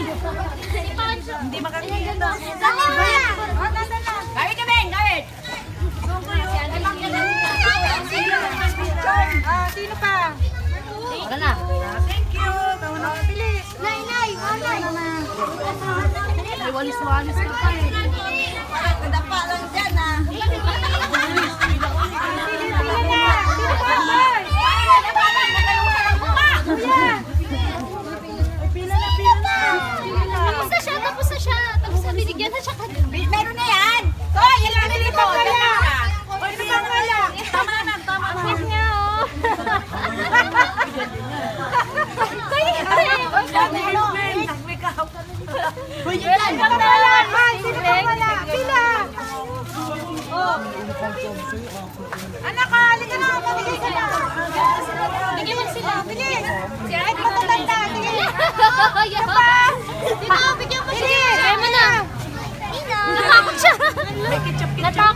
Hindi makakita. Gawin ka, Ben! Gawin! Sino pa? Wala na. Thank you. Bilis. Nay! Walis-walis ka pa eh. Nadapa lang dyan ah. Pila na. Sino pa? Pila na. Tapos na siya. Tapos na binigyan na siya kanina. Meron na yan! Hoy! Yan lang Sino dito! pa pala? Sino pa pala? Tama na, tama na. Bakit niya oh? Sino pa pala? Sino pa pala? Pila. Oh. Anak, halika na. Pabigay ka na. Bigyan mo sila. Bilis. Kahit matatanda. Sige. Yan pa. Bigyan mo sila. Bigyan mo na. Natakot siya. Natakot.